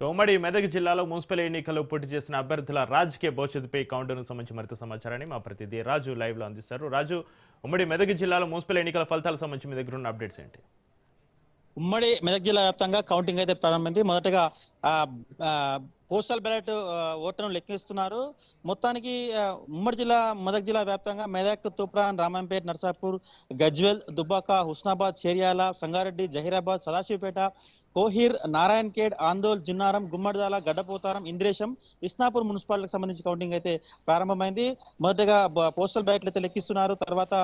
ఉమ్మడి మెదక్ జిల్లాలో మున్సిపల్ ఎన్నికల్లో పోటీ చేసిన అభ్యర్థుల రాజకీయ భవిష్యత్తుపై కౌంటర్ను సంబంధించి మరింత సమాచారాన్ని మా ప్రతినిధి రాజు లైవ్ లో అందిస్తారు. రాజు, ఉమ్మడి మెదక్ జిల్లాలో మున్సిపల్ ఎన్నికల ఫలితాలకు సంబంధించి మీ దగ్గర ఉన్న అప్డేట్స్ ఏంటి? ఉమ్మడి మెదక్ జిల్లా వ్యాప్తంగా కౌంటింగ్ అయితే ప్రారంభమైంది. మొదటగా పోస్టల్ బ్యాలెట్ ఓట్లను లెక్కిస్తున్నారు. మొత్తానికి ఉమ్మడి జిల్లా మెదక్ జిల్లా వ్యాప్తంగా మెదక్, తూప్రాన్, రామంపేట్, నర్సాపూర్, గజ్వెల్, దుబ్బాక, హుస్నాబాద్, చేర్యాల, సంగారెడ్డి, జహీరాబాద్, సదాశివపేట, కోహీర్, నారాయణ్ ఖేడ్, ఆందోల్, జిన్నారం, గుమ్మడిదాల, గడ్డపోతారం, ఇంద్రేశం, ఇస్నాపూర్ మున్సిపాలిటీకి సంబంధించి కౌంటింగ్ అయితే ప్రారంభమైంది. మొదటగా పోస్టల్ బ్యాలెట్లు అయితే లెక్కిస్తున్నారు. తర్వాత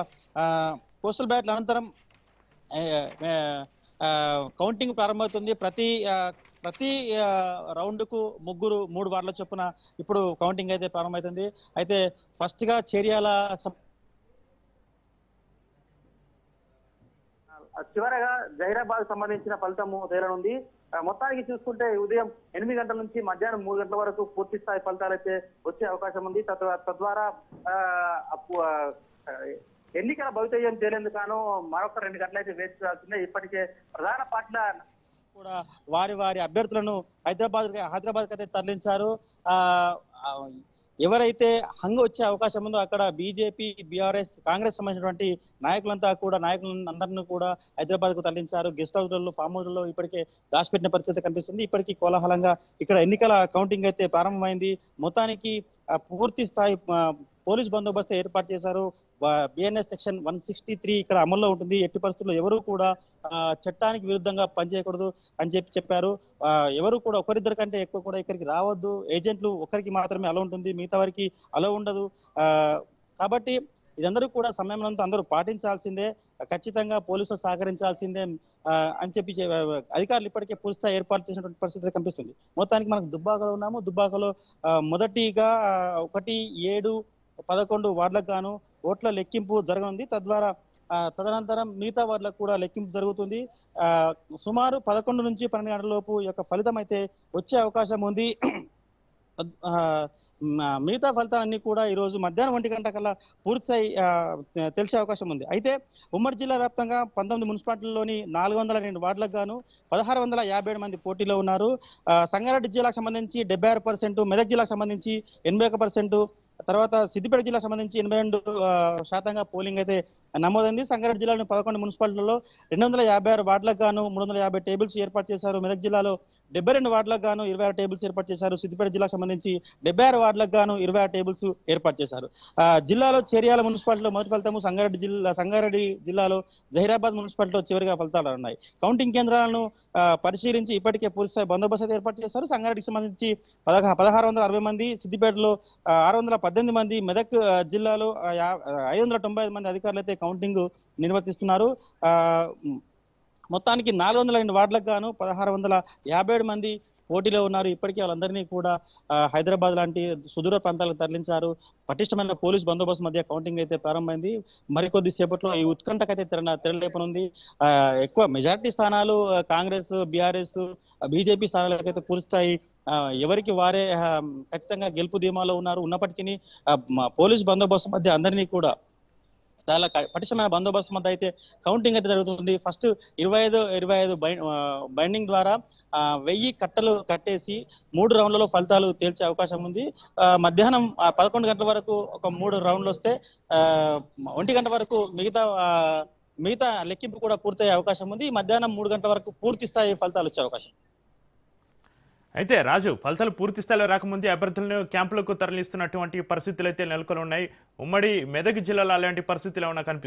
పోస్టల్ బ్యాలెట్ల అనంతరం కౌంటింగ్ ప్రారంభమవుతుంది. ప్రతి రౌండ్ కు మూడు వార్డుల చొప్పున ఇప్పుడు కౌంటింగ్ అయితే ప్రారంభమవుతుంది. అయితే ఫస్ట్ గా చేర్యాల చివరగా జహీరాబాద్ సంబంధించిన ఫలితము తేలనుంది. మొత్తానికి చూసుకుంటే ఉదయం 8 గంటల నుంచి మధ్యాహ్నం 3 గంటల వరకు పూర్తి స్థాయి ఫలితాలు అయితే వచ్చే అవకాశం ఉంది. తద్వారా ఎన్నికల భవితవ్యం తేలేందుకు మరొక 2 గంటలు అయితే వేచి చూడాల్సిందే. ఇప్పటికే ప్రధాన పార్టీల కూడా వారి అభ్యర్థులను హైదరాబాద్ అయితే తరలించారు. ఎవరైతే హంగు వచ్చే అవకాశం ఉందో అక్కడ బీజేపీ, బీఆర్ఎస్, కాంగ్రెస్ సంబంధించినటువంటి నాయకులందరినీ కూడా హైదరాబాద్ కు తరలించారు. గెస్ట్ హౌస్లలో, ఫామ్ హౌస్లలో ఇప్పటికే దాచిపెట్టిన పరిస్థితి కనిపిస్తుంది. ఇప్పటికీ కోలాహలంగా ఇక్కడ ఎన్నికల కౌంటింగ్ అయితే ప్రారంభమైంది. మొత్తానికి పూర్తి స్థాయి పోలీస్ బందోబస్తు ఏర్పాటు చేశారు. బిఎన్ఎస్ సెక్షన్ 163 ఇక్కడ అమల్లో ఉంటుంది. ఎట్టి పరిస్థితుల్లో ఎవరు కూడా చట్టానికి విరుద్ధంగా పనిచేయకూడదు అని చెప్పారు. ఎవరు కూడా ఒకరిద్దరి కంటే ఎక్కువ కూడా ఇక్కడికి రావద్దు. ఏజెంట్లు ఒకరికి మాత్రమే అలో ఉంటుంది, మిగతా వారికి అలో ఉండదు. కాబట్టి ఇదందరూ కూడా సమయంలో అందరూ పాటించాల్సిందే, ఖచ్చితంగా పోలీసులు సహకరించాల్సిందే అని చెప్పి అధికారులు ఇప్పటికే పూర్తిగా ఏర్పాటు చేసినటువంటి పరిస్థితి కనిపిస్తుంది. మొత్తానికి మనకు దుబ్బాకలో ఉన్నాము. దుబ్బాకలో మొదటిగా 1, 7, 11 వార్డులకు గాను ఓట్ల లెక్కింపు జరగనుంది. తదనంతరం మిగతా వార్డులకు కూడా లెక్కింపు జరుగుతుంది. సుమారు 11 నుంచి 12 గంటల లోపు యొక్క ఫలితం అయితే వచ్చే అవకాశం ఉంది. మిగతా ఫలితాలన్నీ కూడా ఈ రోజు మధ్యాహ్నం 1 గంట కల్లా పూర్తిస్థాయి తెలిసే అవకాశం ఉంది. అయితే ఉమ్మడి జిల్లా వ్యాప్తంగా 19 మున్సిపాలిటీల్లోని 402 వార్డులకు గాను 1657 మంది పోటీలో ఉన్నారు. సంగారెడ్డి జిల్లాకు సంబంధించి 76%, మెదక్ జిల్లాకు సంబంధించి 81%, తర్వాత సిద్దిపేట జిల్లాకు సంబంధించి 82% పోలింగ్ అయితే నమోదైంది. సంగారెడ్డి జిల్లాలోని 11 మున్సిపాలిటీలలో 256 వార్డులకు గాను 350 టేబుల్స్ ఏర్పాటు చేశారు. మెదక్ జిల్లాలో 72 వార్డులకు గాను 26 టేబుల్స్ ఏర్పాటు చేశారు. సిద్దిపేట జిల్లాకు సంబంధించి 76 వార్డులకు గాను 26 టేబుల్స్ ఏర్పాటు చేశారు. జిల్లాలో చేర్యాల మున్సిపాలిటీలో మొదటి ఫలితము, సంగారెడ్డి జిల్లాలో జహీరాబాద్ మున్సిపాలిటీలో చివరిగా ఫలితాలు ఉన్నాయి. కౌంటింగ్ కేంద్రాలను పరిశీలించి ఇప్పటికే పూర్తిస్థాయి బందోబస్తు ఏర్పాటు చేశారు. సంగారెడ్డికి సంబంధించి 1660 మంది, సిద్దిపేటలో 618 మంది, మెదక్ జిల్లాలో 595 మంది అధికారులు అయితే కౌంటింగ్ నిర్వర్తిస్తున్నారు. మొత్తానికి 402 వార్డులకు గాను 1657 మంది పోటీలో ఉన్నారు. ఇప్పటికీ వాళ్ళందరినీ కూడా హైదరాబాద్ లాంటి సుదూర ప్రాంతాలకు తరలించారు. పటిష్టమైన పోలీస్ బందోబస్తు మధ్య కౌంటింగ్ అయితే ప్రారంభమైంది. మరికొద్ది సేపట్లో ఈ ఉత్కంఠకైతే తెరలేపనుంది. ఎక్కువ మెజారిటీ స్థానాలు కాంగ్రెస్, బీఆర్ఎస్, బీజేపీ స్థానాలకైతే పూర్తిస్థాయి ఎవరికి వారే ఖచ్చితంగా గెలుపు ధీమాలో ఉన్నారు. ఉన్నప్పటికీ పోలీస్ బందోబస్తు మధ్య అందరినీ కూడా చాలా పటిష్టమైన బందోబస్తు మధ్య అయితే కౌంటింగ్ అయితే జరుగుతుంది. ఫస్ట్ 25 బైండింగ్ ద్వారా 1000 కట్టలు కట్టేసి 3 రౌండ్లలో ఫలితాలు తేల్చే అవకాశం ఉంది. మధ్యాహ్నం 11 గంటల వరకు ఒక 3 రౌండ్లు వస్తే 1 గంట వరకు మిగతా లెక్కింపు కూడా పూర్తయ్యే అవకాశం ఉంది. మధ్యాహ్నం 3 గంటల వరకు పూర్తి స్థాయి ఫలితాలు వచ్చే అవకాశం. అయితే రాజు, ఫలితాలు పూర్తి స్థాయిలో రాకముందే అభ్యర్థులను క్యాంపులకు తరలిస్తున్నటువంటి పరిస్థితులు అయితే నెలకొని ఉన్నాయి. ఉమ్మడి మెదక్ జిల్లాలో అలాంటి పరిస్థితులు ఏమైనా కనిపిస్తాయి?